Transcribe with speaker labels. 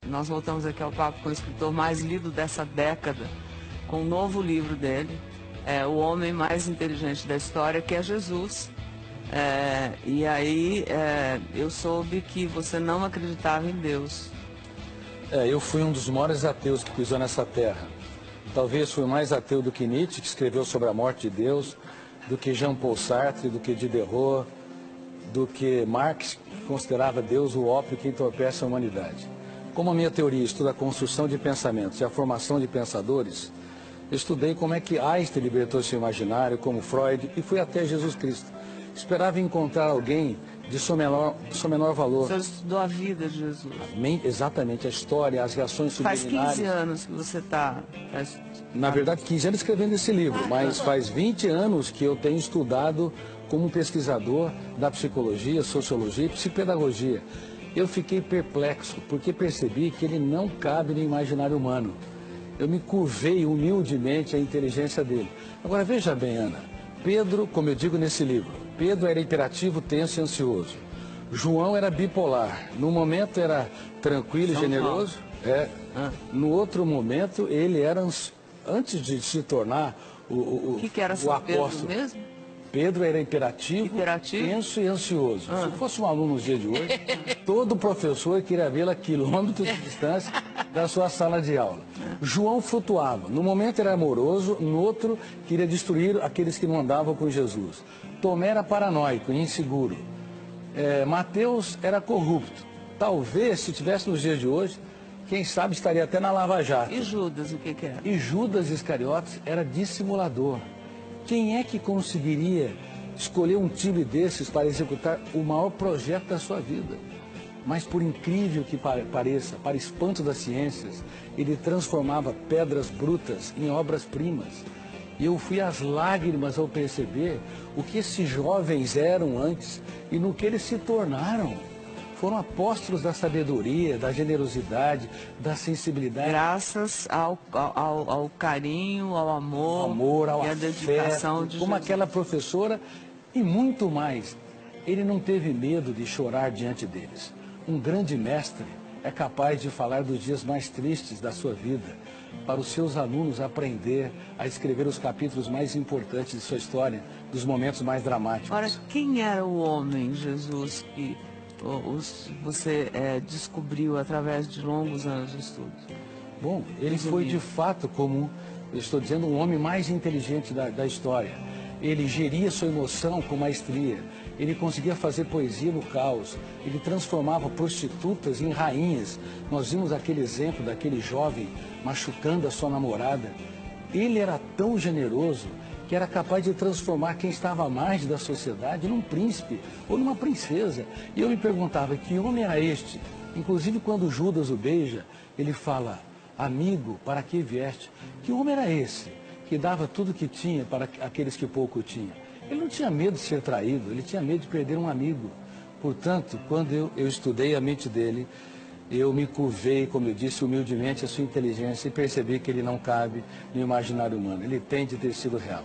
Speaker 1: nós voltamos aqui ao papo com o escritor mais lido dessa década, com um novo livro dele, O Homem Mais Inteligente da História, que é Jesus. E aí eu soube que você não acreditava em Deus.
Speaker 2: Eu fui um dos maiores ateus que pisou nessa terra. Talvez fui mais ateu do que Nietzsche, que escreveu sobre a morte de Deus, do que Jean-Paul Sartre, do que Diderot, do que Marx, que considerava Deus o ópio que entorpece a humanidade. Como a minha teoria estuda a construção de pensamentos e a formação de pensadores, eu estudei como é que Einstein libertou seu imaginário, como Freud, e fui até Jesus Cristo. Esperava encontrar alguém de seu menor valor.
Speaker 1: Você estudou a vida de Jesus.
Speaker 2: Exatamente, a história, as reações subliminares.
Speaker 1: Faz 15 anos que você está...
Speaker 2: Na verdade, 15 anos escrevendo esse livro, mas faz 20 anos que eu tenho estudado como pesquisador da psicologia, sociologia e psicopedagogia. Eu fiquei perplexo, porque percebi que ele não cabe no imaginário humano. Eu me curvei humildemente à inteligência dele. Agora, veja bem, Ana, Pedro, como eu digo nesse livro, Pedro era hiperativo, tenso e ansioso. João era bipolar. No momento era tranquilo e generoso. No outro momento ele era, antes de se tornar o
Speaker 1: que era
Speaker 2: o apóstolo
Speaker 1: Pedro mesmo?
Speaker 2: Pedro era imperativo, tenso e ansioso. Se fosse um aluno nos dias de hoje, todo professor queria vê-lo a quilômetros de distância da sua sala de aula. João flutuava. No momento era amoroso, no outro queria destruir aqueles que não andavam com Jesus. Tomé era paranoico e inseguro. Mateus era corrupto. Talvez, se tivesse nos dias de hoje, quem sabe estaria até na Lava Jato.
Speaker 1: E Judas, o que era?
Speaker 2: E Judas Iscariotes era dissimulador. Quem é que conseguiria escolher um time desses para executar o maior projeto da sua vida? Mas por incrível que pareça, para espanto das ciências, ele transformava pedras brutas em obras-primas. E eu fui às lágrimas ao perceber o que esses jovens eram antes e no que eles se tornaram. Foram apóstolos da sabedoria, da generosidade, da sensibilidade.
Speaker 1: Graças ao carinho, ao amor,
Speaker 2: ao
Speaker 1: e à dedicação de
Speaker 2: como
Speaker 1: Jesus.
Speaker 2: aquela professora e muito mais. Ele não teve medo de chorar diante deles. Um grande mestre é capaz de falar dos dias mais tristes da sua vida, para os seus alunos aprender a escrever os capítulos mais importantes de sua história, dos momentos mais dramáticos.
Speaker 1: Ora, quem era o homem, Jesus, que você descobriu através de longos anos de estudo?
Speaker 2: Bom, ele foi de fato, como eu estou dizendo, um homem mais inteligente da história. Ele geria sua emoção com maestria. Ele conseguia fazer poesia no caos. Ele transformava prostitutas em rainhas. Nós vimos aquele exemplo daquele jovem machucando a sua namorada. Ele era tão generoso que era capaz de transformar quem estava à margem da sociedade num príncipe ou numa princesa. E eu me perguntava, que homem era este? Inclusive, quando Judas o beija, ele fala, amigo, para que vieste? Que homem era esse que dava tudo que tinha para aqueles que pouco tinham? Ele não tinha medo de ser traído, ele tinha medo de perder um amigo. Portanto, quando eu estudei a mente dele, eu me curvei, como eu disse, humildemente a sua inteligência e percebi que ele não cabe no imaginário humano. Ele tem de ter sido real.